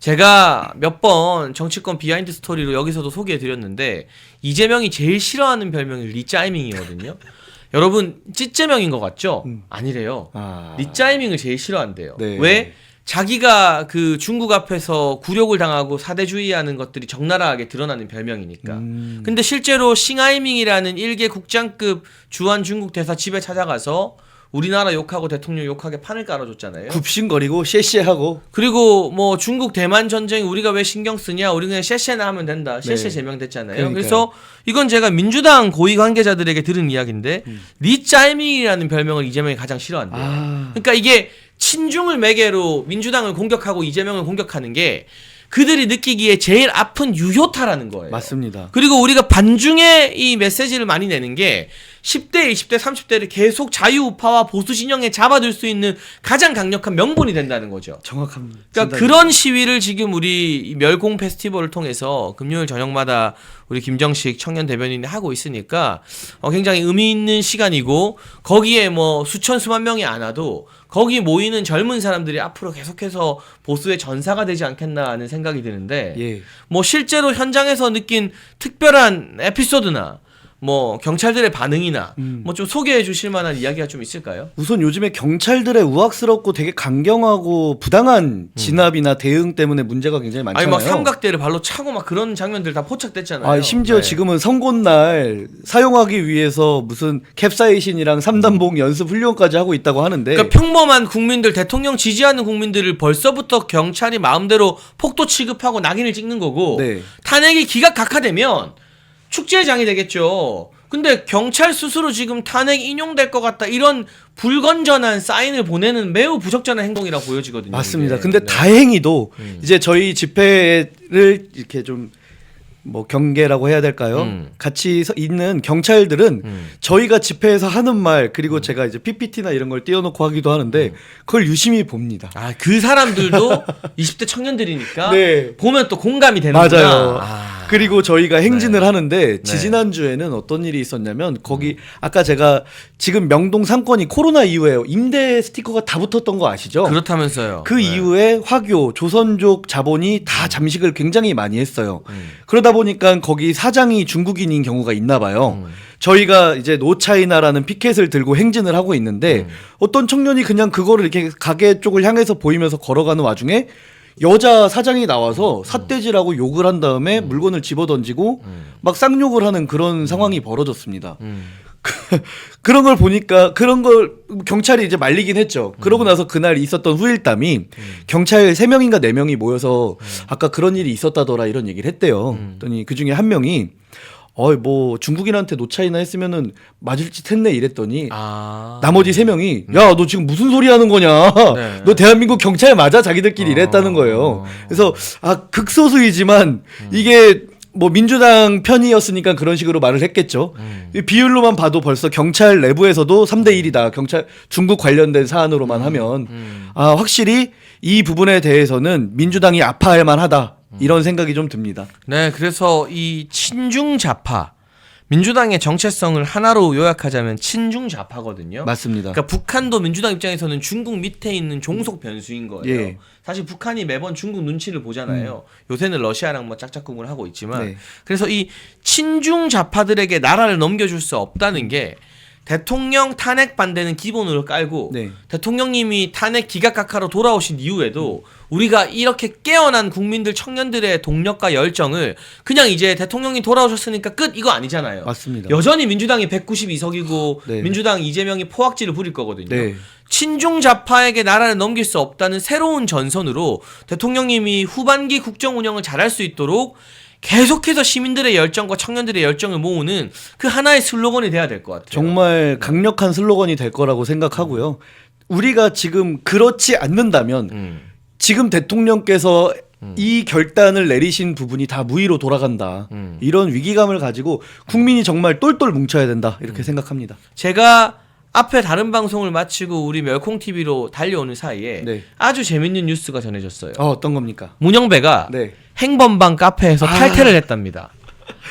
제가 몇 번 정치권 비하인드 스토리로 여기서도 소개해드렸는데 이재명이 제일 싫어하는 별명이 리짜이밍이거든요. 여러분 찌재명인 것 같죠? 아니래요. 리짜이밍을 제일 싫어한대요. 네. 왜? 자기가 그 중국 앞에서 굴욕을 당하고 사대주의하는 것들이 적나라하게 드러나는 별명이니까. 근데 실제로 싱하이밍이라는 일개 국장급 주한 중국 대사 집에 찾아가서 우리나라 욕하고 대통령 욕하게 판을 깔아줬잖아요. 굽신거리고 쉐쉐하고. 그리고 뭐 중국 대만 전쟁 우리가 왜 신경 쓰냐? 우리 그냥 쉐쉐나 하면 된다. 쉐쉐 네. 제명됐잖아요. 그러니까요. 그래서 이건 제가 민주당 고위 관계자들에게 들은 이야기인데 리짜이밍이라는 별명을 이재명이 가장 싫어한대요. 그러니까 이게 친중을 매개로 민주당을 공격하고 이재명을 공격하는 게 그들이 느끼기에 제일 아픈 유효타라는 거예요. 맞습니다. 그리고 우리가 반중에 이 메시지를 많이 내는 게 10대, 20대, 30대를 계속 자유우파와 보수 진영에 잡아둘 수 있는 가장 강력한 명분이 된다는 거죠. 정확합니다. 그러니까 그런 시위를 지금 우리 멸공 페스티벌을 통해서 금요일 저녁마다 우리 김정식 청년 대변인이 하고 있으니까 굉장히 의미 있는 시간이고 거기에 뭐 수천 수만 명이 안 와도 거기 모이는 젊은 사람들이 앞으로 계속해서 보수의 전사가 되지 않겠나 하는 생각이 드는데 예. 뭐 실제로 현장에서 느낀 특별한 에피소드나 뭐 경찰들의 반응이나 뭐 좀 소개해 주실 만한 이야기가 좀 있을까요? 우선 요즘에 경찰들의 우악스럽고 되게 강경하고 부당한 진압이나 대응 때문에 문제가 굉장히 많잖아요. 아니 막 삼각대를 발로 차고 막 그런 장면들 다 포착됐잖아요. 심지어 네. 지금은 선거날 사용하기 위해서 무슨 캡사이신이랑 3단봉 연습 훈련까지 하고 있다고 하는데. 그러니까 평범한 국민들, 대통령 지지하는 국민들을 벌써부터 경찰이 마음대로 폭도 취급하고 낙인을 찍는 거고 네. 탄핵이 기각각하되면 축제장이 되겠죠. 근데 경찰 스스로 지금 탄핵 인용될 것 같다 이런 불건전한 사인을 보내는 매우 부적절한 행동이라고 보여지거든요. 맞습니다. 이게. 근데 네. 다행히도 이제 저희 집회를 이렇게 좀 뭐 경계라고 해야 될까요? 같이 있는 경찰들은 저희가 집회에서 하는 말 그리고 제가 이제 PPT나 이런 걸 띄워놓고 하기도 하는데 그걸 유심히 봅니다. 아, 그 사람들도 20대 청년들이니까 네. 보면 또 공감이 되는구나. 맞아요. 그리고 저희가 행진을 하는데 네. 지지난주에는 어떤 일이 있었냐면 거기 아까 제가 지금 명동 상권이 코로나 이후에 임대 스티커가 다 붙었던 거 아시죠? 그렇다면서요. 그 네. 이후에 화교, 조선족 자본이 다 잠식을 굉장히 많이 했어요. 그러다 보니까 거기 사장이 중국인인 경우가 있나 봐요. 저희가 이제 노차이나라는 피켓을 들고 행진을 하고 있는데 어떤 청년이 그냥 그거를 이렇게 가게 쪽을 향해서 보이면서 걸어가는 와중에 여자 사장이 나와서 삿대질하고 욕을 한 다음에 물건을 집어던지고 막 쌍욕을 하는 그런 상황이 벌어졌습니다. 그런 걸 보니까 그런 걸 경찰이 이제 말리긴 했죠. 그러고 나서 그날 있었던 후일담이 경찰 3명인가 4명이 모여서 아까 그런 일이 있었다더라 이런 얘기를 했대요. 그랬더니 그중에 한 명이 뭐 중국인한테 노차이나 했으면은 맞을 짓 했네 이랬더니 나머지 3명이 야 너 지금 무슨 소리 하는 거냐 네. 너 대한민국 경찰 맞아 자기들끼리 이랬다는 거예요. 그래서 극소수이지만 이게 뭐 민주당 편이었으니까 그런 식으로 말을 했겠죠. 이 비율로만 봐도 벌써 경찰 내부에서도 3대1이다. 경찰 중국 관련된 사안으로만 하면 확실히 이 부분에 대해서는 민주당이 아파할 만하다. 이런 생각이 좀 듭니다. 네, 그래서 이 친중좌파 민주당의 정체성을 하나로 요약하자면 친중좌파거든요. 맞습니다. 그러니까 북한도 민주당 입장에서는 중국 밑에 있는 종속 변수인 거예요. 예. 사실 북한이 매번 중국 눈치를 보잖아요. 요새는 러시아랑 뭐 짝짝꿍을 하고 있지만 네. 그래서 이 친중좌파들에게 나라를 넘겨줄 수 없다는 게 대통령 탄핵 반대는 기본으로 깔고 네. 대통령님이 탄핵 기각각하로 돌아오신 이후에도 우리가 이렇게 깨어난 국민들 청년들의 동력과 열정을 그냥 이제 대통령이 돌아오셨으니까 끝 이거 아니잖아요. 맞습니다. 여전히 민주당이 192석이고 네. 민주당 이재명이 포악질을 부릴 거거든요. 네. 친중좌파에게 나라를 넘길 수 없다는 새로운 전선으로 대통령님이 후반기 국정 운영을 잘할 수 있도록 계속해서 시민들의 열정과 청년들의 열정을 모으는 그 하나의 슬로건이 돼야 될 것 같아요. 정말 강력한 슬로건이 될 거라고 생각하고요. 우리가 지금 그렇지 않는다면 지금 대통령께서 이 결단을 내리신 부분이 다 무의로 돌아간다. 이런 위기감을 가지고 국민이 정말 똘똘 뭉쳐야 된다. 이렇게 생각합니다. 제가 앞에 다른 방송을 마치고 우리 멸콩TV로 달려오는 사이에 네. 아주 재밌는 뉴스가 전해졌어요. 어떤 겁니까? 문영배가 네. 행범방 카페에서 탈퇴를 했답니다.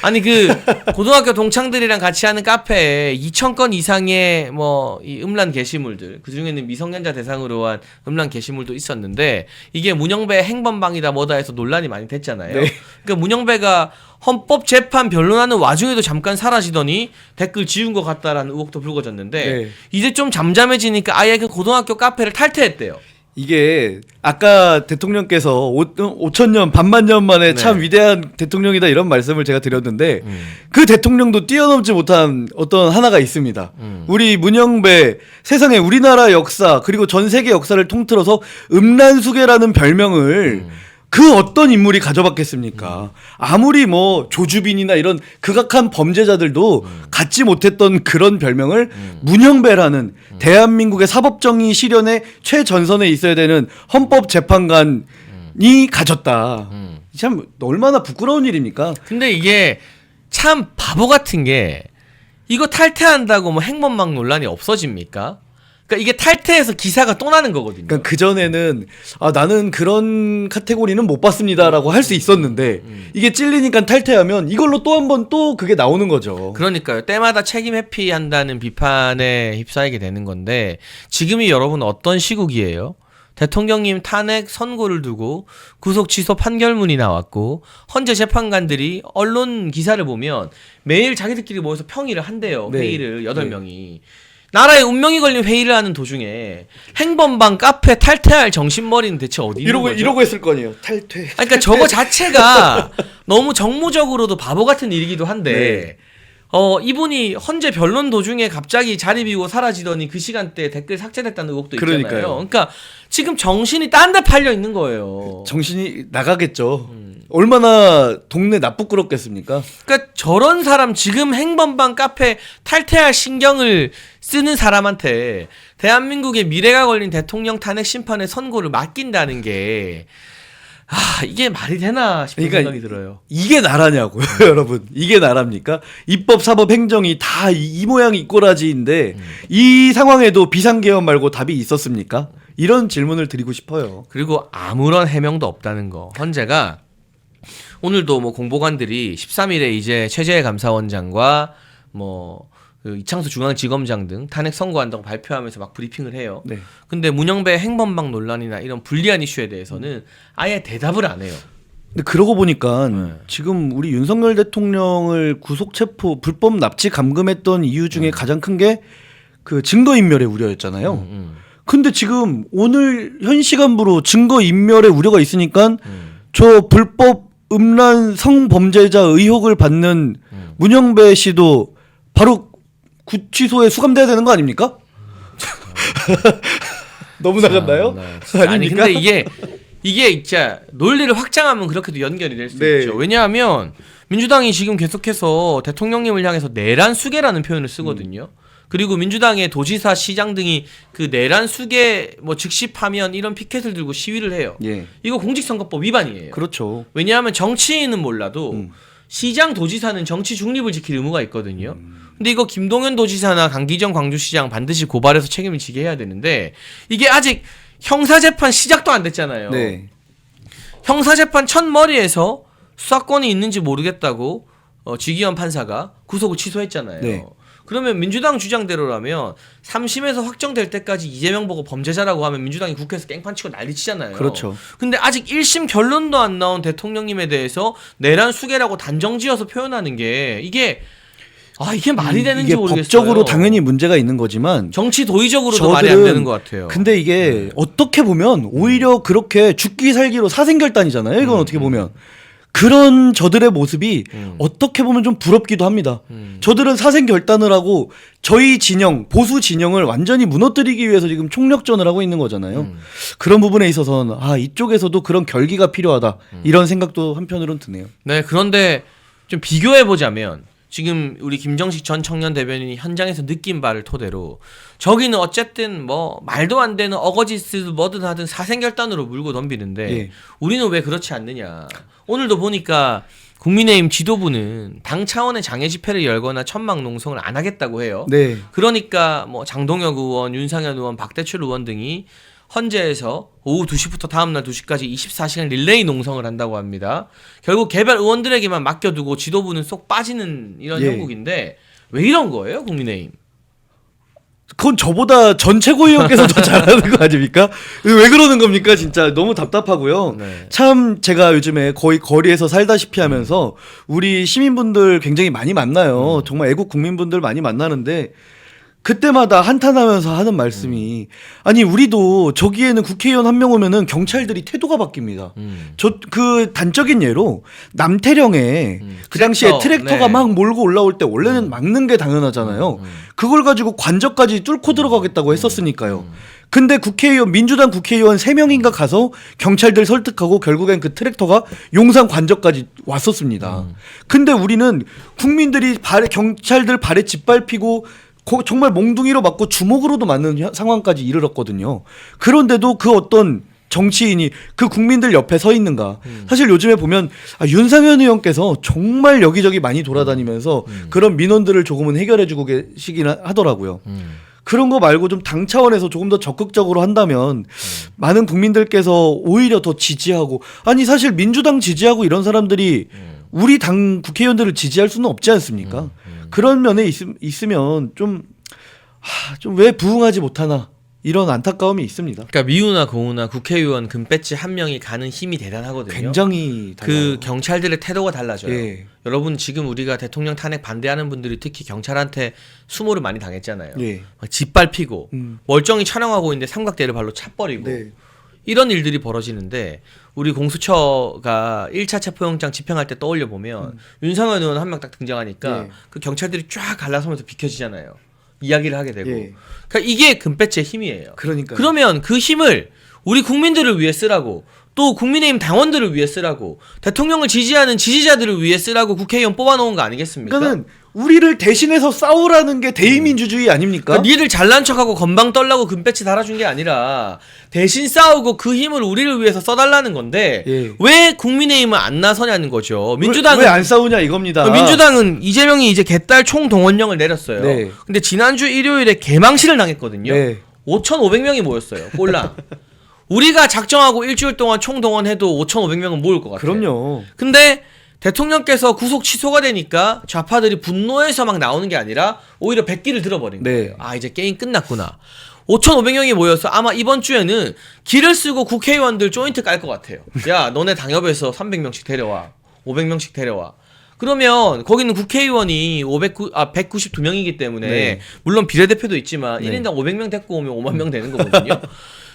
아니 그 고등학교 동창들이랑 같이 하는 카페에 2,000건 이상의 뭐 이 음란 게시물들, 그 중에는 미성년자 대상으로 한 음란 게시물도 있었는데 이게 문영배 행범방이다 뭐다 해서 논란이 많이 됐잖아요. 네. 그러니까 문영배가 헌법 재판 변론하는 와중에도 잠깐 사라지더니 댓글 지운 것 같다라는 의혹도 불거졌는데 네. 이제 좀 잠잠해지니까 아예 그 고등학교 카페를 탈퇴했대요. 이게 아까 대통령께서 5천년 반만년 만에 네. 참 위대한 대통령이다 이런 말씀을 제가 드렸는데 그 대통령도 뛰어넘지 못한 어떤 하나가 있습니다. 우리 문영배 세상에 우리나라 역사 그리고 전 세계 역사를 통틀어서 음란수계라는 별명을 그 어떤 인물이 가져봤겠습니까? 아무리 뭐 조주빈이나 이런 극악한 범죄자들도 갖지 못했던 그런 별명을 문영배라는 대한민국의 사법정의 실현의 최전선에 있어야 되는 헌법재판관이 가졌다. 참 얼마나 부끄러운 일입니까? 근데 이게 참 바보 같은 게 이거 탈퇴한다고 뭐 행범망 논란이 없어집니까? 그러니까 이게 탈퇴해서 기사가 또 나는 거거든요. 그러니까 그 전에는 나는 그런 카테고리는 못 봤습니다라고 할 수 있었는데 이게 찔리니까 탈퇴하면 이걸로 또 한 번 또 그게 나오는 거죠. 그러니까요. 때마다 책임 회피한다는 비판에 휩싸이게 되는 건데 지금이 여러분 어떤 시국이에요? 대통령님 탄핵 선고를 두고 구속 취소 판결문이 나왔고 헌재 재판관들이 언론 기사를 보면 매일 자기들끼리 모여서 평의를 한대요. 네. 회의를 8명이. 나라에 운명이 걸린 회의를 하는 도중에 행범방 카페 탈퇴할 정신머리는 대체 어디 있는 거죠? 이러고 했을 거 아니에요. 탈퇴. 아니, 그러니까 저거 자체가 너무 정무적으로도 바보 같은 일이기도 한데 이분이 헌재 변론 도중에 갑자기 자리 비우고 사라지더니 그 시간대에 댓글 삭제됐다는 의혹도 있잖아요. 그러니까요. 그러니까 지금 정신이 딴 데 팔려 있는 거예요. 정신이 나가겠죠. 얼마나 동네 나쁘끄럽겠습니까? 그러니까 저런 사람 지금 행범방 카페 탈퇴할 신경을 쓰는 사람한테 대한민국의 미래가 걸린 대통령 탄핵 심판의 선고를 맡긴다는 게 이게 말이 되나 싶은 그러니까 생각이 들어요. 이게 나라냐고요, 여러분. 이게 나라입니까? 입법, 사법, 행정이 다 이 모양이 이 꼬라지인데 이 상황에도 비상계엄 말고 답이 있었습니까? 이런 질문을 드리고 싶어요. 그리고 아무런 해명도 없다는 거. 헌재가 오늘도 뭐 공보관들이 13일에 이제 최재해 감사원장과 그 이창수 중앙지검장 등 탄핵 선고한다고 발표하면서 막 브리핑을 해요. 네. 근데 문영배 행범방 논란이나 이런 불리한 이슈에 대해서는 아예 대답을 안 해요. 근데 그러고 보니까 지금 우리 윤석열 대통령을 구속 체포 불법 납치 감금했던 이유 중에 가장 큰 게 그 증거인멸의 우려였잖아요. 근데 지금 오늘 현 시간부로 증거인멸의 우려가 있으니까 저 불법 음란 성범죄자 의혹을 받는 문영배 씨도 바로 구치소에 수감돼야 되는 거 아닙니까? 너무 나갔나요? 아니 근데 이게 진짜 논리를 확장하면 그렇게도 연결이 될 수 네. 있죠. 왜냐하면 민주당이 지금 계속해서 대통령님을 향해서 내란 수계라는 표현을 쓰거든요. 그리고 민주당의 도지사, 시장 등이 그 내란 수계 즉시 파면 이런 피켓을 들고 시위를 해요. 예. 이거 공직선거법 위반이에요. 그렇죠. 왜냐하면 정치인은 몰라도 시장, 도지사는 정치 중립을 지킬 의무가 있거든요. 근데 이거 김동연 도지사나 강기정 광주시장 반드시 고발해서 책임을 지게 해야 되는데 이게 아직 형사재판 시작도 안 됐잖아요. 네. 형사재판 첫 머리에서 수사권이 있는지 모르겠다고 지기현 판사가 구속을 취소했잖아요. 네. 그러면 민주당 주장대로라면 3심에서 확정될 때까지 이재명 보고 범죄자라고 하면 민주당이 국회에서 깽판치고 난리치잖아요. 그렇죠. 근데 아직 1심 결론도 안 나온 대통령님에 대해서 내란 수계라고 단정지어서 표현하는 게 이게 말이 되는지 이게 모르겠어요. 법적으로 당연히 문제가 있는 거지만 정치 도의적으로도 말이 안 되는 것 같아요. 근데 이게 어떻게 보면 오히려 그렇게 죽기 살기로 사생결단이잖아요. 이건 어떻게 보면 그런 저들의 모습이 어떻게 보면 좀 부럽기도 합니다. 저들은 사생결단을 하고 저희 진영, 보수 진영을 완전히 무너뜨리기 위해서 지금 총력전을 하고 있는 거잖아요. 그런 부분에 있어서는 이쪽에서도 그런 결기가 필요하다. 이런 생각도 한편으로는 드네요. 네, 그런데 좀 비교해보자면 지금 우리 김정식 전 청년 대변인이 현장에서 느낀 바를 토대로 저기는 어쨌든 말도 안 되는 어거지스 뭐든 하든 사생결단으로 물고 덤비는데 예. 우리는 왜 그렇지 않느냐. 오늘도 보니까 국민의힘 지도부는 당 차원의 장애 집회를 열거나 천막 농성을 안 하겠다고 해요. 네. 그러니까 장동혁 의원, 윤상현 의원, 박대출 의원 등이 헌재에서 오후 2시부터 다음날 2시까지 24시간 릴레이 농성을 한다고 합니다. 결국 개별 의원들에게만 맡겨두고 지도부는 쏙 빠지는 이런 예. 형국인데 왜 이런 거예요, 국민의힘? 그건 저보다 전 최고위원께서 더 잘하는 거 아닙니까? 왜 그러는 겁니까? 진짜 너무 답답하고요. 네. 참 제가 요즘에 거의 거리에서 살다시피 하면서 우리 시민분들 굉장히 많이 만나요. 정말 애국 국민분들 많이 만나는데 그때마다 한탄하면서 하는 말씀이 아니 우리도 저기에는 국회의원 한 명 오면은 경찰들이 태도가 바뀝니다. 저 그 단적인 예로 남태령에 그 당시에 트랙터가 네. 막 몰고 올라올 때 원래는 막는 게 당연하잖아요. 그걸 가지고 관저까지 뚫고 들어가겠다고 했었으니까요. 근데 국회의원 민주당 국회의원 3명인가 가서 경찰들 설득하고 결국엔 그 트랙터가 용산 관저까지 왔었습니다. 근데 우리는 국민들이 경찰들 발에 짓밟히고 정말 몽둥이로 맞고 주먹으로도 맞는 상황까지 이르렀거든요. 그런데도 그 어떤 정치인이 그 국민들 옆에 서 있는가. 사실 요즘에 보면 윤상현 의원께서 정말 여기저기 많이 돌아다니면서 그런 민원들을 조금은 해결해주고 계시긴 하더라고요. 그런 거 말고 좀 당 차원에서 조금 더 적극적으로 한다면 많은 국민들께서 오히려 더 지지하고 아니 사실 민주당 지지하고 이런 사람들이 우리 당 국회의원들을 지지할 수는 없지 않습니까? 그런 면에 있으면 좀 왜 부응하지 못하나 이런 안타까움이 있습니다. 그러니까 미우나 고우나 국회의원 금배지 한 명이 가는 힘이 대단하거든요. 굉장히 달라요. 그 경찰들의 태도가 달라져요. 예. 여러분 지금 우리가 대통령 탄핵 반대하는 분들이 특히 경찰한테 수모를 많이 당했잖아요. 예. 막 짓밟히고 멀쩡히 촬영하고 있는데 삼각대를 발로 차버리고 네. 이런 일들이 벌어지는데 우리 공수처가 1차 체포영장 집행할 때 떠올려 보면 윤상현 의원 한 명 딱 등장하니까 예. 그 경찰들이 쫙 갈라서면서 비켜지잖아요. 이야기를 하게 되고. 예. 그러니까 이게 금배지의 힘이에요. 그러니까요. 그러면 그 힘을 우리 국민들을 위해 쓰라고 또 국민의힘 당원들을 위해 쓰라고 대통령을 지지하는 지지자들을 위해 쓰라고 국회의원 뽑아놓은 거 아니겠습니까? 그러니까는 우리를 대신해서 싸우라는 게 대의민주주의 아닙니까? 그러니까 니들 잘난 척하고 건방 떨라고 금배지 달아준 게 아니라 대신 싸우고 그 힘을 우리를 위해서 써달라는 건데 예. 왜 국민의힘은 안 나서냐는 거죠. 민주당은 왜 안 싸우냐 이겁니다. 민주당은 이재명이 이제 개딸 총동원령을 내렸어요. 네. 근데 지난주 일요일에 개망신을 당했거든요. 네. 5,500명이 모였어요. 꼴랑. 우리가 작정하고 일주일 동안 총동원해도 5,500명은 모일 것 같아요. 그럼요. 근데 대통령께서 구속 취소가 되니까 좌파들이 분노해서 막 나오는 게 아니라 오히려 백기를 들어버린 네. 거예요. 아 이제 게임 끝났구나. 5,500명이 모여서 아마 이번 주에는 길을 쓰고 국회의원들 조인트 깔 것 같아요. 야 너네 당협에서 300명씩 데려와. 500명씩 데려와. 그러면 거기는 국회의원이 192명이기 때문에 네. 물론 비례대표도 있지만 네. 1인당 500명 데리고 오면 5만 명 되는 거거든요.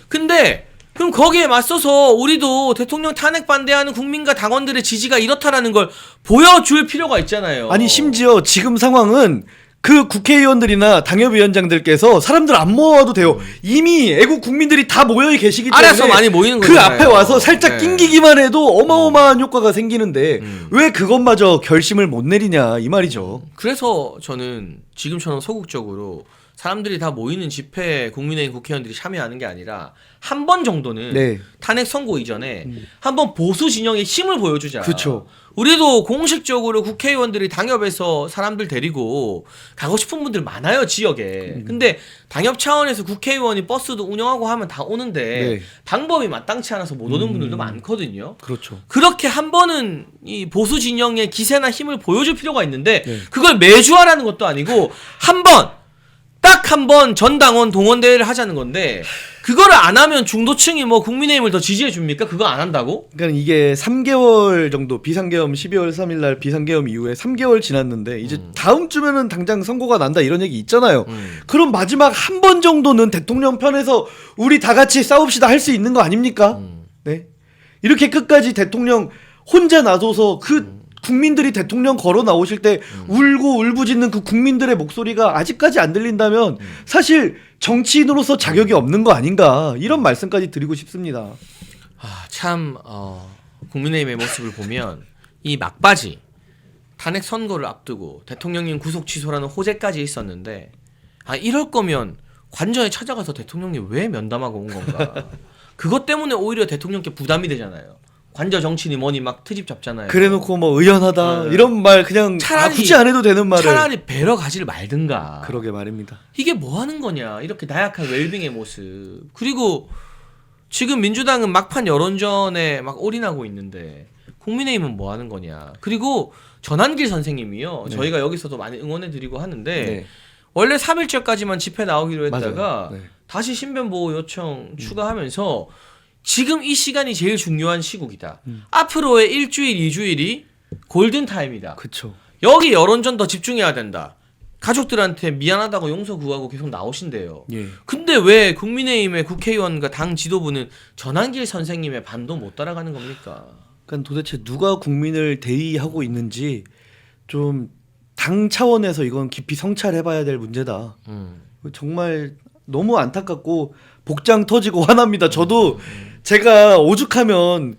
근데 그럼 거기에 맞서서 우리도 대통령 탄핵 반대하는 국민과 당원들의 지지가 이렇다라는 걸 보여줄 필요가 있잖아요. 아니 심지어 지금 상황은 그 국회의원들이나 당협위원장들께서 사람들 안 모아도 돼요. 이미 애국 국민들이 다 모여 계시기 때문에 알아서 많이 모이는 그 거잖아요. 앞에 와서 살짝 네. 낑기기만 해도 어마어마한 효과가 생기는데 왜 그것마저 결심을 못 내리냐 이 말이죠. 그래서 저는 지금처럼 소극적으로 사람들이 다 모이는 집회에 국민의힘 국회의원들이 참여하는 게 아니라 한 번 정도는 네. 탄핵 선고 이전에 한번 보수 진영의 힘을 보여주자. 그쵸. 우리도 공식적으로 국회의원들이 당협에서 사람들 데리고 가고 싶은 분들 많아요 지역에. 근데 당협 차원에서 국회의원이 버스도 운영하고 하면 다 오는데 네. 방법이 마땅치 않아서 못 오는 분들도 많거든요. 그렇죠. 그렇게 한 번은 이 보수 진영의 기세나 힘을 보여줄 필요가 있는데 네. 그걸 매주 하라는 것도 아니고 한 번 딱 한 번 전당원 동원대회를 하자는 건데 그거를 안 하면 중도층이 뭐 국민의힘을 더 지지해 줍니까? 그거 안 한다고? 그러니까 이게 3개월 정도 비상계엄 12월 3일 날 비상계엄 이후에 3개월 지났는데 이제 다음 주면은 당장 선고가 난다 이런 얘기 있잖아요. 그럼 마지막 한 번 정도는 대통령 편에서 우리 다 같이 싸웁시다 할 수 있는 거 아닙니까? 네. 이렇게 끝까지 대통령 혼자 놔둬서 그 국민들이 대통령 걸어 나오실 때 울고 울부짖는 그 국민들의 목소리가 아직까지 안 들린다면 사실 정치인으로서 자격이 없는 거 아닌가 이런 말씀까지 드리고 싶습니다. 참 국민의힘의 모습을 보면 이 막바지 탄핵 선거를 앞두고 대통령님 구속 취소라는 호재까지 있었는데 이럴 거면 관저에 찾아가서 대통령님 왜 면담하고 온 건가? 그것 때문에 오히려 대통령께 부담이 되잖아요. 관저 정치니 뭐니 막 트집 잡잖아요. 그래놓고 뭐 의연하다 네. 이런 말 그냥 차라리- 굳이 안 해도 되는 말을 차라리 뵈러 가지를 말든가. 그러게 말입니다. 이게 뭐 하는 거냐? 이렇게 나약한 웰빙의 모습. 그리고 지금 민주당은 막판 여론전에 막 올인하고 있는데 국민의힘은 뭐 하는 거냐. 그리고 전한길 선생님이요. 네. 저희가 여기서도 많이 응원해드리고 하는데 네. 원래 3일째까지만 집회 나오기로 했다가 맞아요. 네. 다시 신변보호 요청 추가하면서 지금 이 시간이 제일 중요한 시국이다. 앞으로의 일주일, 2주일이 골든타임이다. 그쵸. 여기 여론전 더 집중해야 된다. 가족들한테 미안하다고 용서 구하고 계속 나오신대요. 예. 근데 왜 국민의힘의 국회의원과 당 지도부는 전한길 선생님의 반도 못 따라가는 겁니까? 그러니까 도대체 누가 국민을 대의하고 있는지 좀 당 차원에서 이건 깊이 성찰해봐야 될 문제다. 정말 너무 안타깝고 복장 터지고 화납니다. 저도 제가 오죽하면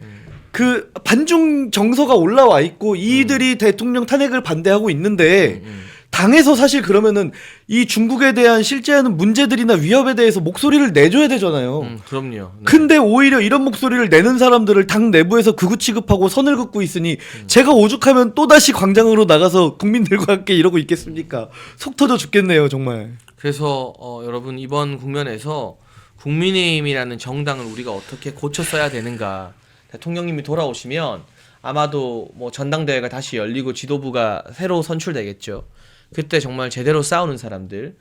그 반중 정서가 올라와 있고 이들이 대통령 탄핵을 반대하고 있는데 당에서 사실 그러면은 이 중국에 대한 실제하는 문제들이나 위협에 대해서 목소리를 내줘야 되잖아요. 그럼요. 네. 근데 오히려 이런 목소리를 내는 사람들을 당 내부에서 극우 취급하고 선을 긋고 있으니 제가 오죽하면 또다시 광장으로 나가서 국민들과 함께 이러고 있겠습니까? 속 터져 죽겠네요, 정말. 그래서 여러분 이번 국면에서 국민의힘이라는 정당을 우리가 어떻게 고쳐 써야 되는가. 대통령님이 돌아오시면 아마도 뭐 전당대회가 다시 열리고 지도부가 새로 선출되겠죠. 그때 정말 제대로 싸우는 사람들,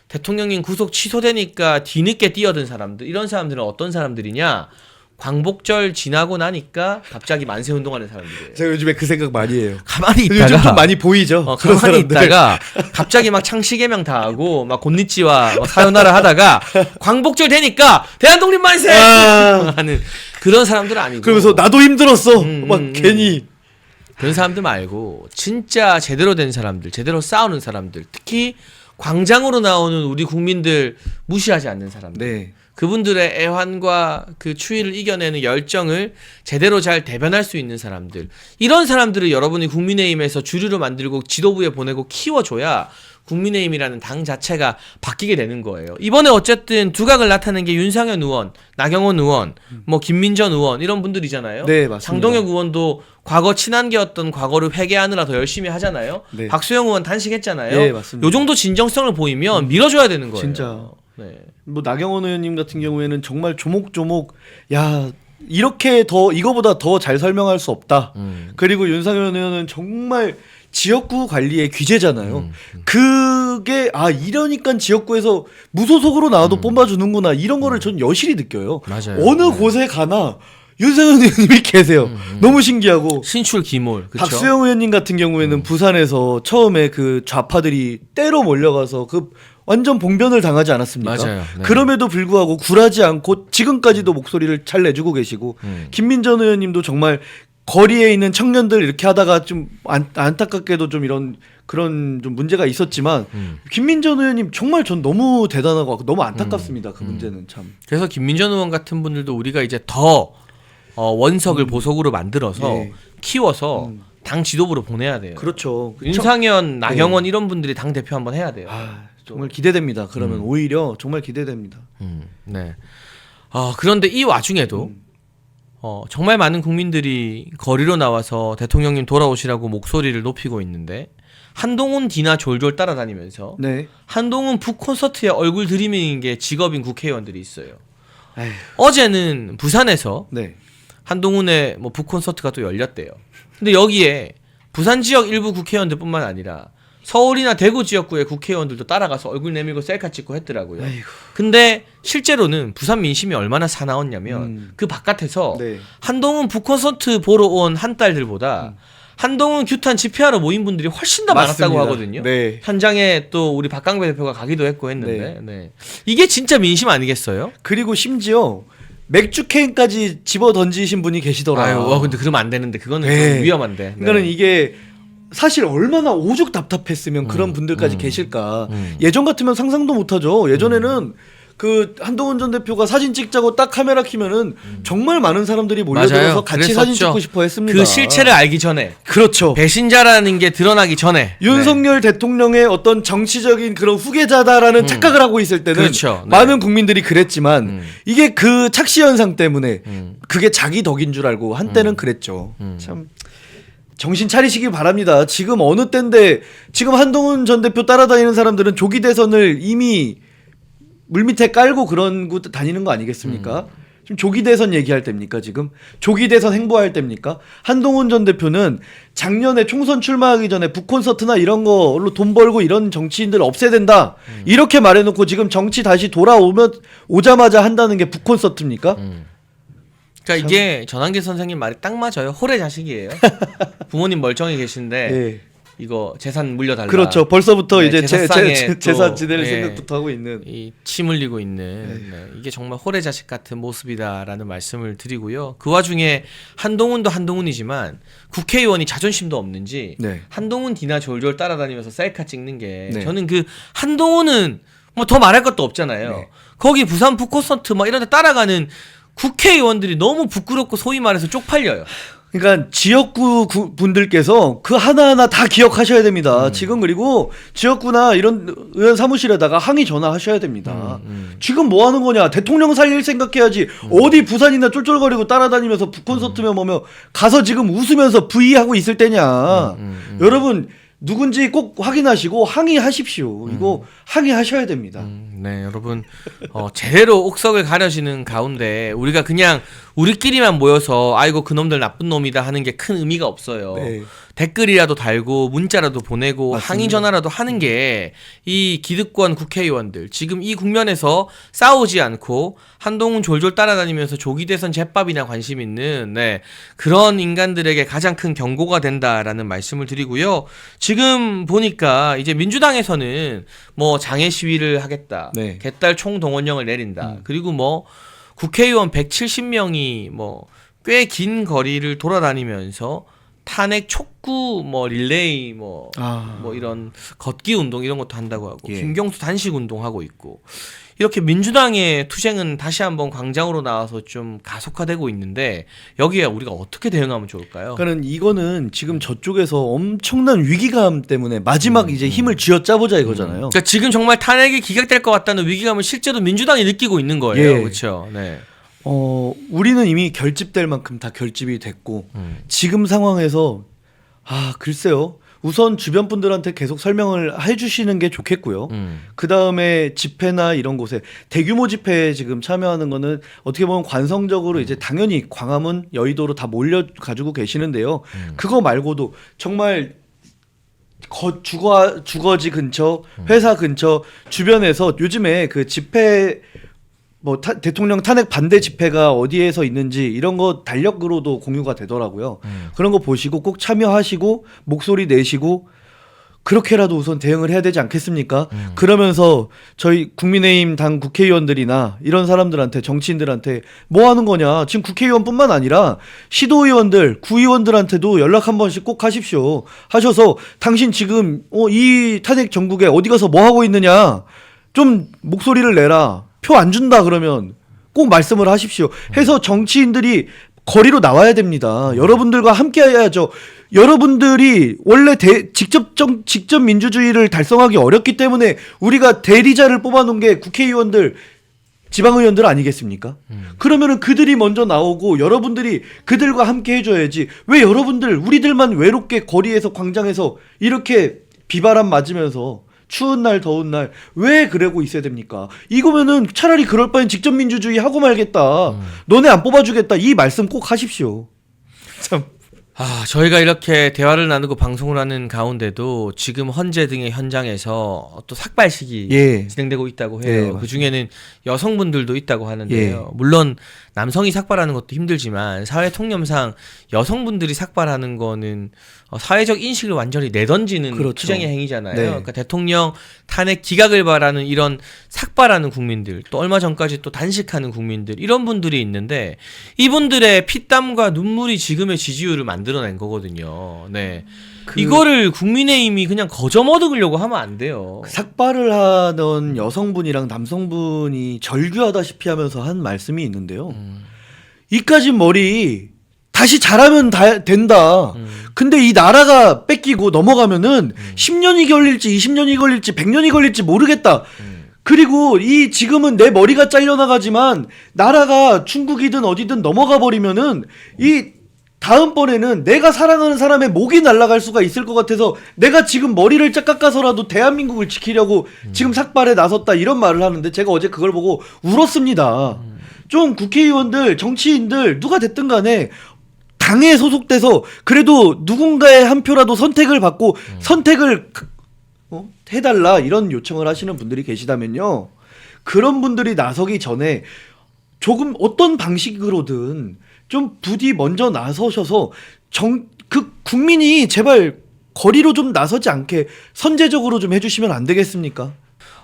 대통령님 구속 취소되니까 뒤늦게 뛰어든 사람들, 이런 사람들은 어떤 사람들이냐? 광복절 지나고 나니까 갑자기 만세 운동하는 사람들이에요. 제가 요즘에 그 생각 많이 해요. 가만히 있다가 요즘 좀 많이 보이죠. 그런 가만히 사람들. 있다가 갑자기 막 창씨개명 다 하고 막 곤니찌와 막 사요나라 하다가 광복절 되니까 대한독립 만세 하는 그런 사람들은 아니고. 그러면서 나도 힘들었어. 막 괜히. 그런 사람들 말고 진짜 제대로 된 사람들, 제대로 싸우는 사람들, 특히 광장으로 나오는 우리 국민들 무시하지 않는 사람들. 네. 그분들의 애환과 그 추위를 이겨내는 열정을 제대로 잘 대변할 수 있는 사람들. 이런 사람들을 여러분이 국민의힘에서 주류로 만들고 지도부에 보내고 키워줘야 국민의힘이라는 당 자체가 바뀌게 되는 거예요. 이번에 어쨌든 두각을 나타낸 게 윤상현 의원, 나경원 의원, 뭐 김민전 의원 이런 분들이잖아요. 네, 맞습니다. 장동혁 의원도 과거 친한계였던 과거를 회개하느라 더 열심히 하잖아요. 네. 박수영 의원 단식했잖아요. 네, 맞습니다. 요 정도 진정성을 보이면 밀어줘야 되는 거예요. 진짜. 네. 뭐 나경원 의원님 같은 경우에는 정말 조목조목 야 이렇게 더 이거보다 더 잘 설명할 수 없다. 그리고 윤상현 의원은 정말 지역구 관리의 귀재잖아요. 그게 이러니까 지역구에서 무소속으로 나와도 뽑아주는구나 이런 거를 전 여실히 느껴요. 맞아요. 어느 곳에 가나 윤상현 의원님이 계세요. 너무 신기하고. 신출 기몰. 그쵸? 박수영 의원님 같은 경우에는 부산에서 처음에 그 좌파들이 때로 몰려가서 그 완전 봉변을 당하지 않았습니까? 맞아요. 네. 그럼에도 불구하고 굴하지 않고 지금까지도 목소리를 잘 내주고 계시고 김민전 의원님도 정말 거리에 있는 청년들 이렇게 하다가 좀 안타깝게도 좀 이런 그런 좀 문제가 있었지만 김민전 의원님 정말 전 너무 대단하고 너무 안타깝습니다. 그 문제는 참. 그래서 김민전 의원 같은 분들도 우리가 이제 더 원석을 보석으로 만들어서 네. 키워서 당 지도부로 보내야 돼요. 그렇죠. 윤상현, 나경원 이런 분들이 당 대표 한번 해야 돼요. 정말 기대됩니다. 그러면 오히려 정말 기대됩니다. 네. 그런데 이 와중에도 정말 많은 국민들이 거리로 나와서 대통령님 돌아오시라고 목소리를 높이고 있는데 한동훈 디나 졸졸 따라다니면서 네. 한동훈 북콘서트에 얼굴 들이미는 게 직업인 국회의원들이 있어요. 에휴. 어제는 부산에서 네. 한동훈의 뭐 북콘서트가 또 열렸대요. 근데 여기에 부산 지역 일부 국회의원들뿐만 아니라 서울이나 대구 지역구의 국회의원들도 따라가서 얼굴 내밀고 셀카 찍고 했더라고요. 아이고. 근데 실제로는 부산 민심이 얼마나 사나웠냐면 그 바깥에서 네. 한동훈 북콘서트 보러 온 한 딸들보다 한동훈 규탄 집회하러 모인 분들이 훨씬 더 많았다고 맞습니다. 하거든요. 네. 현장에 또 우리 박강배 대표가 가기도 했고 했는데 네. 이게 진짜 민심 아니겠어요? 그리고 심지어 맥주캔까지 집어 던지신 분이 계시더라고요. 아유, 근데 그러면 안 되는데 그거는 네. 좀 위험한데. 그러니까는 이게 사실 얼마나 오죽 답답했으면 그런 분들까지 계실까. 예전 같으면 상상도 못하죠. 예전에는 그 한동훈 전 대표가 사진 찍자고 딱 카메라 키면은 정말 많은 사람들이 몰려들어서 맞아요. 같이 그랬었죠. 사진 찍고 싶어 했습니다. 그 실체를 알기 전에, 그렇죠. 배신자라는 게 드러나기 전에. 윤석열 대통령의 어떤 정치적인 그런 후계자다라는 착각을 하고 있을 때는 그렇죠. 네. 많은 국민들이 그랬지만 이게 그 착시 현상 때문에 그게 자기 덕인 줄 알고 한때는 그랬죠. 참 정신 차리시기 바랍니다. 지금 어느 때인데 지금 한동훈 전 대표 따라다니는 사람들은 조기 대선을 이미 물밑에 깔고 그런 곳 다니는 거 아니겠습니까? 지금 조기 대선 얘기할 때입니까 지금? 조기 대선 행보할 때입니까? 한동훈 전 대표는 작년에 총선 출마하기 전에 북콘서트나 이런 걸로 돈 벌고 이런 정치인들 없애야 된다 이렇게 말해놓고 지금 정치 다시 오자마자 한다는 게 북콘서트입니까? 그러니까 이게 전한길 선생님 말이 딱 맞아요. 홀의 자식이에요. 부모님 멀쩡히 계신데 예. 이거 재산 물려달라. 그렇죠. 벌써부터 네, 이제 제사상에 제사 또, 지낼 예, 생각부터 하고 있는. 이 침 흘리고 있는 네, 이게 정말 홀의 자식 같은 모습이다라는 말씀을 드리고요. 그 와중에 한동훈도 한동훈이지만 국회의원이 자존심도 없는지 네. 한동훈 디나 졸졸 따라다니면서 셀카 찍는 게 네. 저는 그 한동훈은 뭐 더 말할 것도 없잖아요. 네. 거기 부산 북콘서트 막 이런 데 따라가는 국회의원들이 너무 부끄럽고 소위 말해서 쪽팔려요. 그러니까 지역구 분들께서 그 하나하나 다 기억하셔야 됩니다. 지금 그리고 지역구나 이런 의원 사무실에다가 항의 전화하셔야 됩니다. 지금 뭐 하는 거냐? 대통령 살릴 생각해야지. 어디 부산이나 쫄쫄거리고 따라다니면서 북콘서트면 뭐며 가서 지금 웃으면서 브이하고 있을 때냐. 여러분 누군지 꼭 확인하시고 항의하십시오. 이거 항의하셔야 됩니다. 네, 여러분 제대로 옥석을 가려지는 가운데 우리가 그냥 우리끼리만 모여서 아이고 그놈들 나쁜 놈이다 하는 게 큰 의미가 없어요. 네. 댓글이라도 달고 문자라도 보내고 맞습니다. 항의 전화라도 하는 게 이 기득권 국회의원들 지금 이 국면에서 싸우지 않고 한동훈 졸졸 따라다니면서 조기 대선 제밥이나 관심 있는 그런 인간들에게 가장 큰 경고가 된다라는 말씀을 드리고요. 지금 보니까 이제 민주당에서는 뭐 장애 시위를 하겠다. 네. 개딸 총동원령을 내린다. 그리고 뭐 국회의원 170명이 뭐 꽤 긴 거리를 돌아다니면서 탄핵 촉구 뭐 릴레이 뭐 이런 걷기 운동 이런 것도 한다고 하고 예. 김경수 단식 운동하고 있고 이렇게 민주당의 투쟁은 다시 한번 광장으로 나와서 좀 가속화되고 있는데 여기에 우리가 어떻게 대응하면 좋을까요? 그러니까는 이거는 지금 저쪽에서 엄청난 위기감 때문에 마지막 이제 힘을 쥐어짜보자 이거잖아요. 그러니까 지금 정말 탄핵이 기각될 것 같다는 위기감을 실제로 민주당이 느끼고 있는 거예요. 예. 그렇죠. 네. 우리는 이미 결집될 만큼 다 결집이 됐고 지금 상황에서 글쎄요. 우선 주변 분들한테 계속 설명을 해주시는 게 좋겠고요. 그 다음에 집회나 이런 곳에 대규모 집회에 지금 참여하는 거는 어떻게 보면 관성적으로 이제 당연히 광화문, 여의도로 다 몰려 가지고 계시는데요. 그거 말고도 정말 주거지 근처, 회사 근처 주변에서 요즘에 그 집회 뭐 대통령 탄핵 반대 집회가 어디에서 있는지 이런 거 달력으로도 공유가 되더라고요. 그런 거 보시고 꼭 참여하시고 목소리 내시고 그렇게라도 우선 대응을 해야 되지 않겠습니까? 그러면서 저희 국민의힘 당 국회의원들이나 이런 사람들한테 정치인들한테 뭐 하는 거냐. 지금 국회의원뿐만 아니라 시도의원들, 구의원들한테도 연락 한 번씩 꼭 하십시오. 하셔서 당신 지금 이 탄핵 정국에 어디 가서 뭐 하고 있느냐. 좀 목소리를 내라. 표 안 준다 그러면 꼭 말씀을 하십시오. 해서 정치인들이 거리로 나와야 됩니다. 여러분들과 함께 해야죠. 여러분들이 원래 직접 민주주의를 달성하기 어렵기 때문에 우리가 대리자를 뽑아놓은 게 국회의원들, 지방의원들 아니겠습니까? 그러면은 그들이 먼저 나오고 여러분들이 그들과 함께 해줘야지. 왜 여러분들 우리들만 외롭게 거리에서 광장에서 이렇게 비바람 맞으면서 추운 날 더운 날 왜 그러고 있어야 됩니까? 이거면은 차라리 그럴 바엔 직접 민주주의 하고 말겠다. 너네 안 뽑아주겠다. 이 말씀 꼭 하십시오. 참. 저희가 이렇게 대화를 나누고 방송을 하는 가운데도 지금 헌재 등의 현장에서 또 삭발식이 진행되고 있다고 해요. 그 중에는 여성분들도 있다고 하는데요. 물론 남성이 삭발하는 것도 힘들지만 사회 통념상 여성분들이 삭발하는 거는 사회적 인식을 완전히 내던지는 투쟁의 행위잖아요. 그러니까 대통령 탄핵 기각을 바라는 이런 삭발하는 국민들, 또 얼마 전까지 또 단식하는 국민들, 이런 분들이 있는데 이분들의 피땀과 눈물이 지금의 지지율을 만들어낸 거거든요. 네. 이거를 국민의힘이 그냥 거저먹으려고 하면 안 돼요. 삭발을 하던 여성분이랑 남성분이 절규하다시피 하면서 한 말씀이 있는데요. 이까지 머리 다시 잘하면 된다. 근데 이 나라가 뺏기고 넘어가면은 10년이 걸릴지 20년이 걸릴지 100년이 걸릴지 모르겠다. 그리고 지금은 내 머리가 잘려나가지만 나라가 중국이든 어디든 넘어가 버리면은 다음번에는 내가 사랑하는 사람의 목이 날아갈 수가 있을 것 같아서 내가 지금 머리를 쫙 깎아서라도 대한민국을 지키려고 지금 삭발에 나섰다 이런 말을 하는데 제가 어제 그걸 보고 울었습니다. 좀 국회의원들, 정치인들 누가 됐든 간에 당에 소속돼서 그래도 누군가의 한 표라도 선택을 받고 선택을 해달라 이런 요청을 하시는 분들이 계시다면요. 그런 분들이 나서기 전에 조금 어떤 방식으로든 좀 부디 먼저 나서셔서 그 국민이 제발 거리로 좀 나서지 않게 선제적으로 좀 해주시면 안 되겠습니까?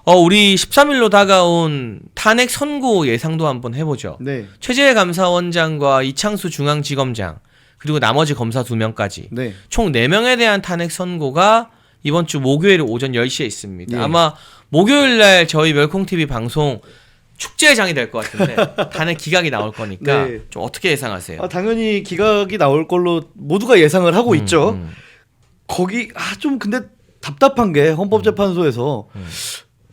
우리 13일로 다가온 탄핵 선고 예상도 한번 해보죠. 네. 최재해 감사원장과 이창수 중앙지검장 그리고 나머지 검사 2명까지 네. 총 4명에 대한 탄핵 선고가 이번 주 목요일 오전 10시에 있습니다. 예. 아마 목요일 날 저희 멸콩TV 방송 축제장이 될 것 같은데 탄핵 기각이 나올 거니까 네. 좀 어떻게 예상하세요? 당연히 기각이 나올 걸로 모두가 예상을 하고 있죠. 거기 좀 근데 답답한 게 헌법재판소에서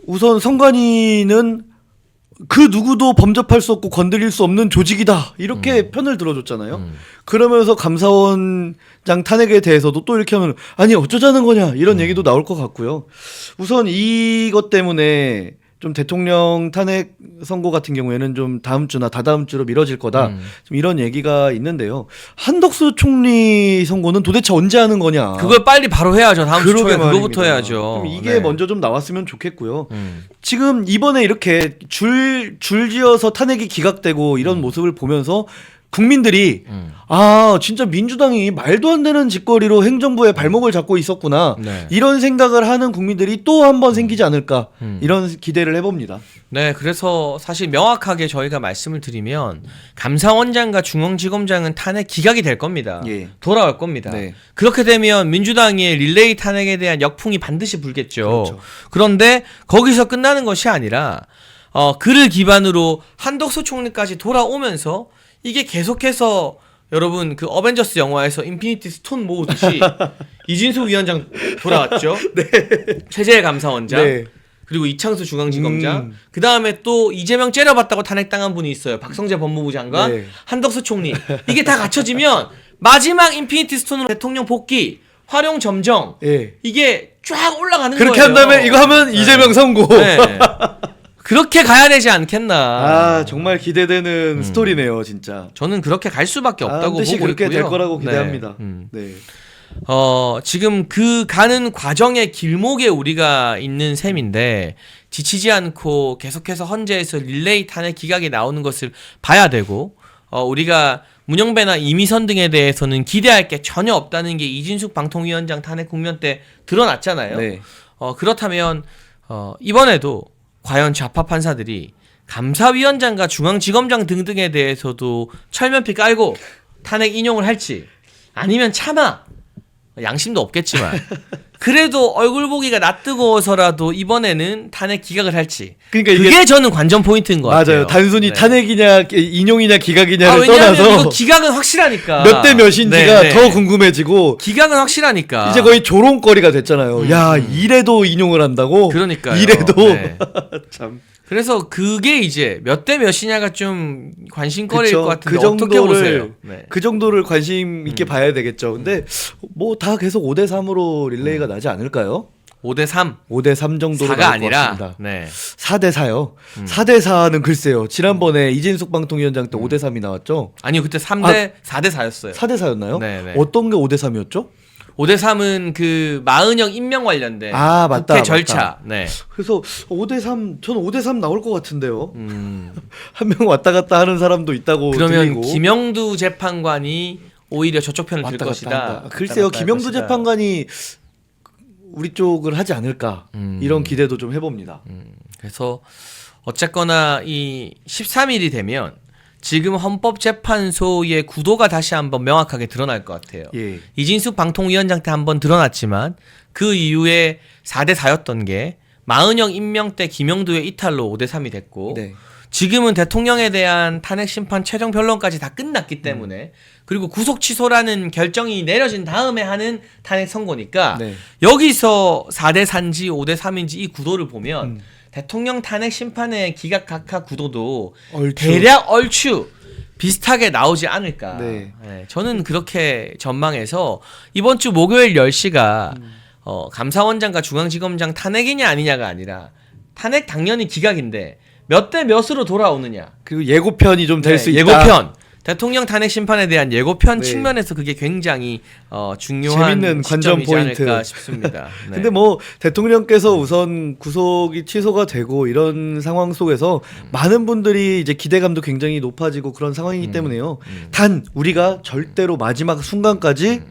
우선 선관위는 그 누구도 범접할 수 없고 건드릴 수 없는 조직이다 이렇게 편을 들어줬잖아요. 그러면서 감사원장 탄핵에 대해서도 또 이렇게 하면 아니 어쩌자는 거냐 이런 얘기도 나올 것 같고요. 우선 이것 때문에 좀 대통령 탄핵 선고 같은 경우에는 좀 다음 주나 다다음 주로 미뤄질 거다. 좀 이런 얘기가 있는데요. 한덕수 총리 선고는 도대체 언제 하는 거냐? 그걸 빨리 바로 해야죠. 다음 주 초에 말입니다. 그거부터 해야죠. 좀 이게 네. 먼저 좀 나왔으면 좋겠고요. 지금 이번에 이렇게 줄지어서 탄핵이 기각되고 이런 모습을 보면서 국민들이 진짜 민주당이 말도 안 되는 짓거리로 행정부의 발목을 잡고 있었구나. 네. 이런 생각을 하는 국민들이 또 한 번 생기지 않을까. 이런 기대를 해봅니다. 네, 그래서 사실 명확하게 저희가 말씀을 드리면 감사원장과 중앙지검장은 탄핵 기각이 될 겁니다. 예. 돌아올 겁니다. 네. 그렇게 되면 민주당의 릴레이 탄핵에 대한 역풍이 반드시 불겠죠. 그렇죠. 그런데 거기서 끝나는 것이 아니라 그를 기반으로 한덕수 총리까지 돌아오면서 이게 계속해서 여러분 그 어벤져스 영화에서 인피니티 스톤 모으듯이 이진숙 위원장 돌아왔죠. 네. 최재해 감사원장. 네. 그리고 이창수 중앙지검장. 그 다음에 또 이재명 째려봤다고 탄핵당한 분이 있어요. 박성재 법무부 장관. 네. 한덕수 총리. 이게 다 갖춰지면 마지막 인피니티 스톤으로 대통령 복귀, 활용 점정. 예. 이게 쫙 올라가는 그렇게 거예요. 한 다음에 이거 하면 이재명 선고. 네. 그렇게 가야 되지 않겠나. 정말 기대되는 스토리네요, 진짜. 저는 그렇게 갈 수밖에 없다고 반드시 보고 그렇게 있고요. 될 거라고 네. 기대합니다. 음. 네. 지금 그 가는 과정의 길목에 우리가 있는 셈인데 지치지 않고 계속해서 헌재에서 릴레이 탄핵 기각이 나오는 것을 봐야 되고 우리가 문영배나 이미선 등에 대해서는 기대할 게 전혀 없다는 게 이진숙 방통위원장 탄핵 국면 때 드러났잖아요. 네. 그렇다면 이번에도 과연 좌파 판사들이 감사위원장과 중앙지검장 등등에 대해서도 철면피 깔고 탄핵 인용을 할지 아니면 차마 양심도 없겠지만 그래도 얼굴 보기가 낯뜨거워서라도 이번에는 탄핵 기각을 할지 그러니까 그게 저는 관전 포인트인 것 같아요. 맞아요. 단순히 네. 탄핵이냐 인용이냐 기각이냐를 왜냐하면 떠나서 이거 기각은 확실하니까 몇 대 몇인지가 네, 네. 더 궁금해지고 기각은 확실하니까 이제 거의 조롱거리가 됐잖아요. 야 이래도 인용을 한다고. 그러니까요. 이래도 네. 참. 그래서 그게 이제 몇 대 몇이냐가 좀 관심거리일 그쵸. 것 같은데 그 어떻게 보세요? 정도를 네. 그 정도를 관심 있게 봐야 되겠죠. 근데 뭐 다 계속 5대 3으로 릴레이가 나지 않을까요? 5대 3. 5대 3 정도로 4가 나올 것 아니라 같습니다. 네. 4대 4요. 4대 4는 글쎄요. 지난번에 이진숙 방통위원장 때 5대 3이 나왔죠. 아니요. 그때 3대 4대 4였어요. 4대 4였나요? 네네. 어떤 게 5대 3이었죠? 5대 3은 그 마은영 임명 관련된 맞다, 국회 절차. 맞다. 네. 그래서 5대 3 저는 5대 3 나올 것 같은데요. 한 명 왔다 갔다 하는 사람도 있다고 그러면 들리고. 김영두 재판관이 오히려 저쪽 편을 들 왔다 갔다 것이다. 한다. 글쎄요. 왔다 갔다 할 김영두 것이다. 재판관이 우리 쪽을 하지 않을까 이런 기대도 좀 해봅니다. 그래서 어쨌거나 이 13일이 되면 지금 헌법재판소의 구도가 다시 한번 명확하게 드러날 것 같아요. 예. 이진숙 방통위원장 때 한번 드러났지만 그 이후에 4대 4였던 게 마은영 임명 때 김영두의 이탈로 5대 3이 됐고 네. 지금은 대통령에 대한 탄핵 심판 최종 변론까지 다 끝났기 때문에 그리고 구속 취소라는 결정이 내려진 다음에 하는 탄핵 선고니까 네. 여기서 4대 4인지 5대 3인지 이 구도를 보면 대통령 탄핵 심판의 기각 각하 구도도 얼추. 대략 얼추 비슷하게 나오지 않을까. 네. 네, 저는 그렇게 전망해서 이번 주 목요일 10시가 감사원장과 중앙지검장 탄핵이냐 아니냐가 아니라 탄핵 당연히 기각인데 몇 대 몇으로 돌아오느냐. 그리고 예고편이 좀 될 수 있다. 예고편. 대통령 탄핵 심판에 대한 예고편 네. 측면에서 그게 굉장히 중요한 재밌는 관전 시점이지 포인트. 않을까 싶습니다. 네. 근데 뭐 대통령께서 우선 구속이 취소가 되고 이런 상황 속에서 많은 분들이 이제 기대감도 굉장히 높아지고 그런 상황이기 때문에요. 단 우리가 절대로 마지막 순간까지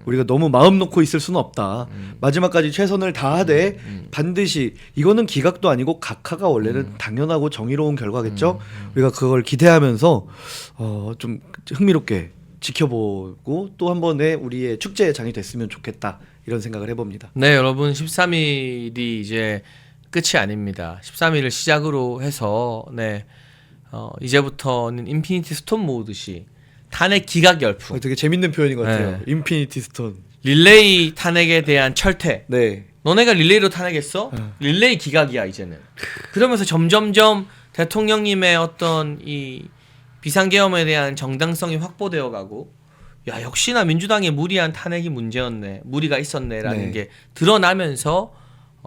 우리가 너무 마음 놓고 있을 수는 없다. 마지막까지 최선을 다하되 반드시 이거는 기각도 아니고 각하가 원래는 당연하고 정의로운 결과겠죠. 우리가 그걸 기대하면서 좀 흥미롭게 지켜보고 또 한 번의 우리의 축제의 장이 됐으면 좋겠다 이런 생각을 해봅니다. 네, 여러분 13일이 이제 끝이 아닙니다. 13일을 시작으로 해서 이제부터는 인피니티 스톤 모으듯이 탄핵 기각 열풍, 되게 재밌는 표현인 것 같아요. 네. 인피니티 스톤. 릴레이 탄핵에 대한 철퇴. 네. 너네가 릴레이로 탄핵했어? 릴레이 기각이야 이제는. 그러면서 점점점 대통령님의 어떤 이 비상계엄에 대한 정당성이 확보되어 가고, 야 역시나 민주당의 무리한 탄핵이 문제였네, 무리가 있었네라는 네. 게 드러나면서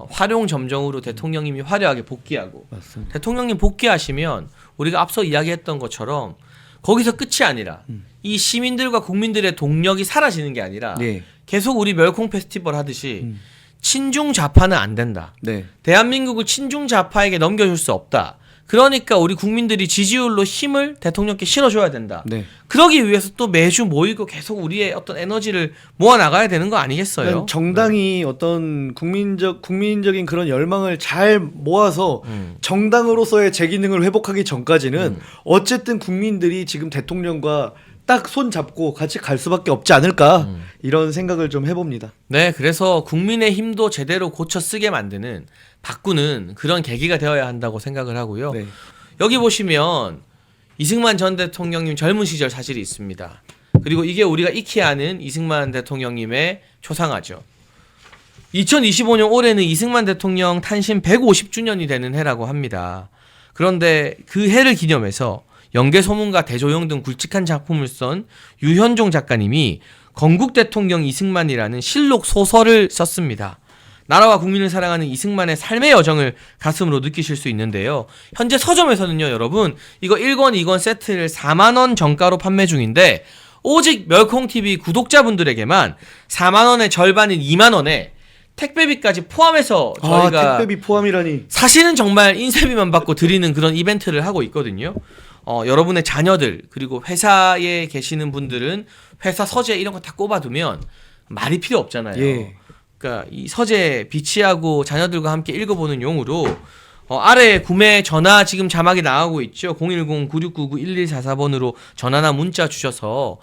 활용 점정으로 대통령님이 화려하게 복귀하고, 맞습니다. 대통령님 복귀하시면 우리가 앞서 이야기했던 것처럼 거기서 끝이 아니라 이 시민들과 국민들의 동력이 사라지는 게 아니라 네. 계속 우리 멸콩 페스티벌 하듯이 친중 좌파는 안 된다. 네. 대한민국을 친중 좌파에게 넘겨줄 수 없다. 그러니까 우리 국민들이 지지율로 힘을 대통령께 실어줘야 된다. 네. 그러기 위해서 또 매주 모이고 계속 우리의 어떤 에너지를 모아 나가야 되는 거 아니겠어요? 그러니까 정당이 어떤 국민적인 그런 열망을 잘 모아서 정당으로서의 제 기능을 회복하기 전까지는 어쨌든 국민들이 지금 대통령과 딱 손 잡고 같이 갈 수밖에 없지 않을까 이런 생각을 좀 해봅니다. 네, 그래서 국민의 힘도 제대로 고쳐 쓰게 만드는, 바꾸는 그런 계기가 되어야 한다고 생각을 하고요. 네. 여기 보시면 이승만 전 대통령님 젊은 시절 사실이 있습니다. 그리고 이게 우리가 익히 아는 이승만 대통령님의 초상화죠. 2025년 올해는 이승만 대통령 탄신 150주년이 되는 해라고 합니다. 그런데 그 해를 기념해서 연개소문과 대조영 등 굵직한 작품을 쓴 유현종 작가님이 건국 대통령 이승만이라는 실록 소설을 썼습니다. 나라와 국민을 사랑하는 이승만의 삶의 여정을 가슴으로 느끼실 수 있는데요. 현재 서점에서는요, 여러분, 이거 1권, 2권 세트를 4만원 정가로 판매 중인데, 오직 멸콩TV 구독자분들에게만 4만원의 절반인 2만원에 택배비까지 포함해서 저희가 택배비 포함이라니. 사실은 정말 인쇄비만 받고 드리는 그런 이벤트를 하고 있거든요. 여러분의 자녀들, 그리고 회사에 계시는 분들은 회사 서재 이런 거 다 꼽아두면 말이 필요 없잖아요. 예. 그러니까 이 서재 비치하고 자녀들과 함께 읽어보는 용으로 아래 구매 전화 지금 자막이 나가고 있죠. 010-9699-1144번으로 전화나 문자 주셔서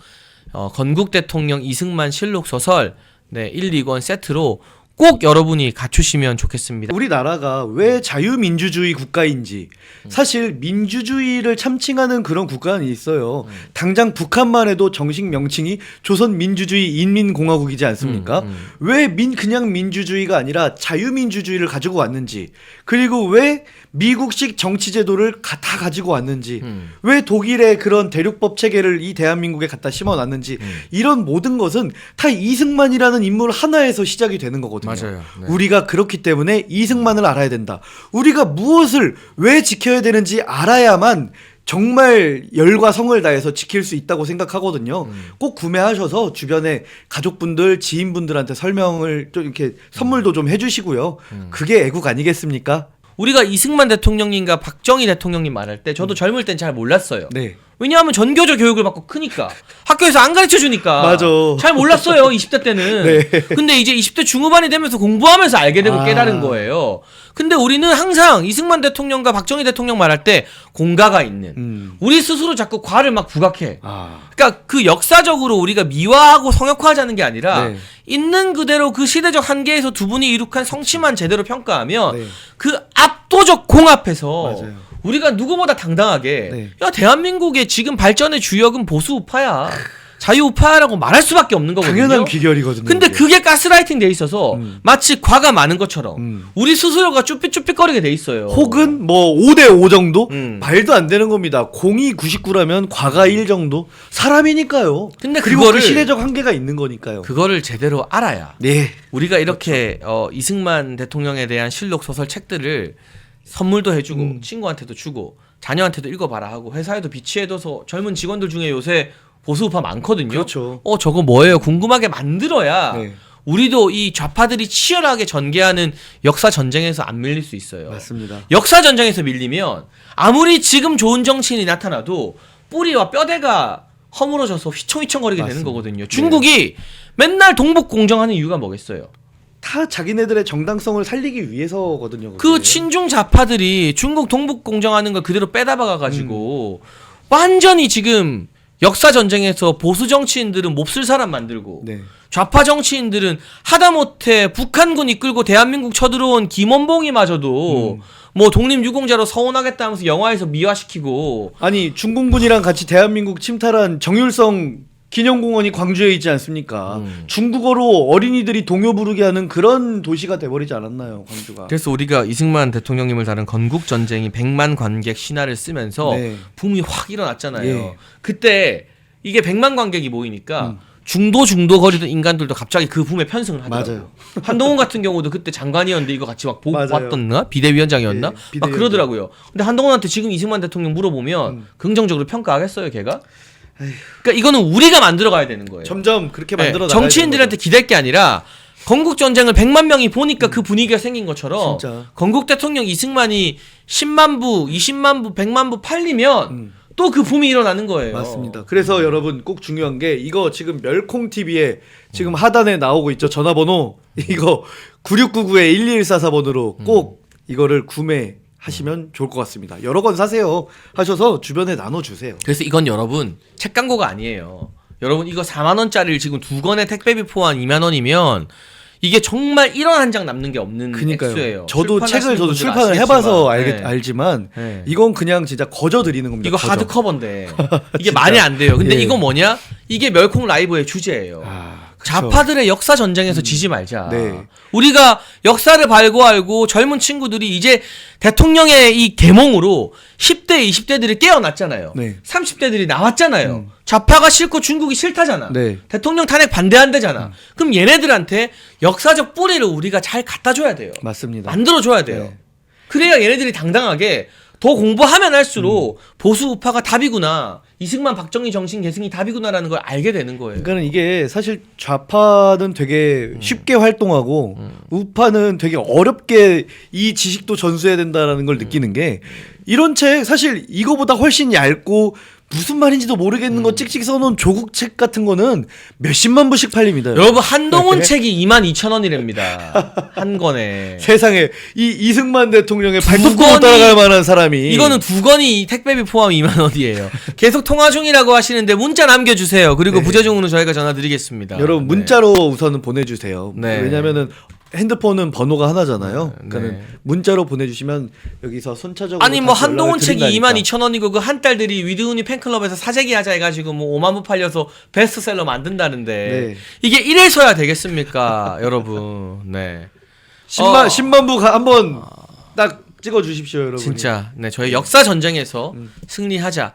건국 대통령 이승만 실록 소설 1, 2권 세트로 꼭 여러분이 갖추시면 좋겠습니다. 우리나라가 왜 자유민주주의 국가인지 사실 민주주의를 참칭하는 그런 국가는 있어요. 당장 북한만 해도 정식 명칭이 조선민주주의 인민공화국이지 않습니까? 왜 그냥 민주주의가 아니라 자유민주주의를 가지고 왔는지, 그리고 왜 미국식 정치제도를 다 가지고 왔는지, 왜 독일의 그런 대륙법 체계를 이 대한민국에 갖다 심어놨는지, 이런 모든 것은 다 이승만이라는 인물 하나에서 시작이 되는 거거든요. 맞아요. 네. 우리가 그렇기 때문에 이승만을 알아야 된다. 우리가 무엇을 왜 지켜야 되는지 알아야만 정말 열과 성을 다해서 지킬 수 있다고 생각하거든요. 꼭 구매하셔서 주변에 가족분들, 지인분들한테 설명을 좀 이렇게 선물도 좀 해주시고요. 그게 애국 아니겠습니까? 우리가 이승만 대통령님과 박정희 대통령님 말할 때 저도 젊을 땐 잘 몰랐어요. 네. 왜냐하면 전교조 교육을 받고 크니까 학교에서 안 가르쳐 주니까 맞아. 잘 몰랐어요 20대 때는. 네. 근데 이제 20대 중후반이 되면서 공부하면서 알게 되고 깨달은 거예요. 근데 우리는 항상 이승만 대통령과 박정희 대통령 말할 때 공가가 있는, 우리 스스로 자꾸 과를 막 부각해. 그러니까 그 역사적으로 우리가 미화하고 성역화하자는 게 아니라 네. 있는 그대로 그 시대적 한계에서 두 분이 이룩한 성취만 제대로 평가하면 네. 그 압도적 공앞에서 맞아요. 우리가 누구보다 당당하게 네. 야 대한민국의 지금 발전의 주역은 보수 우파야, 자유 우파라고 말할 수밖에 없는 거거든요. 당연한 귀결이거든요. 근데 이게. 그게 가스라이팅 돼 있어서 마치 과가 많은 것처럼 우리 스스로가 쭈삣쭈삣거리게 돼 있어요. 혹은 뭐 5대5 정도? 음. 말도 안 되는 겁니다. 공이 99라면 과가 1 정도? 사람이니까요. 근데 그리고 그거를- 그 시대적 한계가 있는 거니까요. 그거를 제대로 알아야 네. 우리가 이렇게 이승만 대통령에 대한 실록 소설 책들을 선물도 해주고 친구한테도 주고 자녀한테도 읽어봐라 하고 회사에도 비치해둬서 젊은 직원들 중에 요새 보수 우파 많거든요. 그렇죠. 저거 뭐예요? 궁금하게 만들어야 네. 우리도 이 좌파들이 치열하게 전개하는 역사 전쟁에서 안 밀릴 수 있어요. 맞습니다. 역사 전쟁에서 밀리면 아무리 지금 좋은 정치인이 나타나도 뿌리와 뼈대가 허물어져서 휘청휘청거리게 되는 맞습니다. 거거든요. 중국이 맨날 동북 공정하는 이유가 뭐겠어요? 다 자기네들의 정당성을 살리기 위해서거든요. 그 그게. 친중 좌파들이 중국 동북 공정하는 걸 그대로 빼다 박아가지고 완전히 지금 역사 전쟁에서 보수 정치인들은 몹쓸 사람 만들고 네. 좌파 정치인들은 하다못해 북한군 이끌고 대한민국 쳐들어온 김원봉이마저도 뭐 독립유공자로 서운하겠다면서 영화에서 미화시키고 아니 중공군이랑 같이 대한민국 침탈한 정율성 기념공원이 광주에 있지 않습니까? 중국어로 어린이들이 동요 부르게 하는 그런 도시가 돼버리지 않았나요, 광주가? 그래서 우리가 이승만 대통령님을 다룬 건국전쟁이 100만 관객 신화를 쓰면서 네. 붐이 확 일어났잖아요. 예. 그때 이게 100만 관객이 모이니까 중도 거리던 인간들도 갑자기 그 붐에 편승을 하더라고요. 맞아요. 한동훈 같은 경우도 그때 장관이었는데 이거 같이 막 보고 맞아요. 봤던가? 비대위원장이었나? 예, 막 비대위원장. 그러더라고요. 근데 한동훈한테 지금 이승만 대통령 물어보면 긍정적으로 평가하겠어요, 걔가? 그러니까 이거는 우리가 만들어 가야 되는 거예요. 점점 그렇게 만들어 네, 나가야 정치인들한테 기댈 게 아니라 건국 전쟁을 100만 명이 보니까 그 분위기가 생긴 것처럼 진짜. 건국 대통령 이승만이 10만 부, 20만 부, 100만 부 팔리면 또 그 붐이 일어나는 거예요. 맞습니다. 그래서 여러분 꼭 중요한 게 이거 지금 멸콩 TV에 지금 하단에 나오고 있죠. 전화번호 이거 9699-1144번으로 꼭 이거를 구매하시면 좋을 것 같습니다. 여러 권 사세요. 하셔서 주변에 나눠주세요. 그래서 이건 여러분 책 광고가 아니에요. 여러분 이거 4만 원짜리를 지금 2권의 택배비 포함 2만 원이면 이게 정말 1원 한 장 남는 게 없는 액수예요. 저도 출판하시는 책을 저도 분들은 출판을 해봐서 아시겠지만, 네. 알지만 네. 이건 그냥 진짜 거저 드리는 겁니다. 이거 거저. 하드커버인데 이게 진짜. 말이 안 돼요. 근데 예. 이거 뭐냐? 이게 멸콩 라이브의 주제예요. 그쵸. 좌파들의 역사 전쟁에서 지지 말자. 네. 우리가 역사를 알고 젊은 친구들이 이제 대통령의 이 계몽으로 10대, 20대들이 깨어났잖아요. 네. 30대들이 나왔잖아요. 좌파가 싫고 중국이 싫다잖아. 네. 대통령 탄핵 반대한대잖아. 그럼 얘네들한테 역사적 뿌리를 우리가 잘 갖다 줘야 돼요. 맞습니다. 만들어줘야 돼요. 네. 그래야 얘네들이 당당하게 더 공부하면 할수록 보수 우파가 답이구나. 이승만 박정희 정신 계승이 답이구나라는 걸 알게 되는 거예요. 그러니까 이게 사실 좌파는 되게 쉽게 활동하고 우파는 되게 어렵게 이 지식도 전수해야 된다라는 걸 느끼는 게 이런 책 사실 이거보다 훨씬 얇고 무슨 말인지도 모르겠는 거 찍찍 써놓은 조국 책 같은 거는 몇십만 부씩 팔립니다. 여러분 한동훈 네. 책이 22,000원이랍니다. 한 권에. 세상에 이 이승만 대통령의 발톱도 못 권이- 따라갈 만한 사람이 이거는 2권이 택배비 포함 2만 원이에요. 계속 통화 중이라고 하시는데 문자 남겨주세요. 그리고 네. 부재중으로 저희가 전화드리겠습니다. 여러분 네. 문자로 우선은 보내주세요. 네. 왜냐면은 핸드폰은 번호가 하나잖아요. 네. 그러니까 문자로 보내주시면 여기서 순차적으로 아니 뭐 다시 한동훈 연락을 책이 드린다니까. 22,000원이고 그 한 딸들이 위드우니 팬클럽에서 사재기 하자 해가지고 뭐 5만 부 팔려서 베스트셀러 만든다는데 네. 이게 이래서야 되겠습니까, 여러분? 네. 10만 부 한번 딱 찍어 주십시오, 여러분. 진짜 네 저희 역사 전쟁에서 승리하자.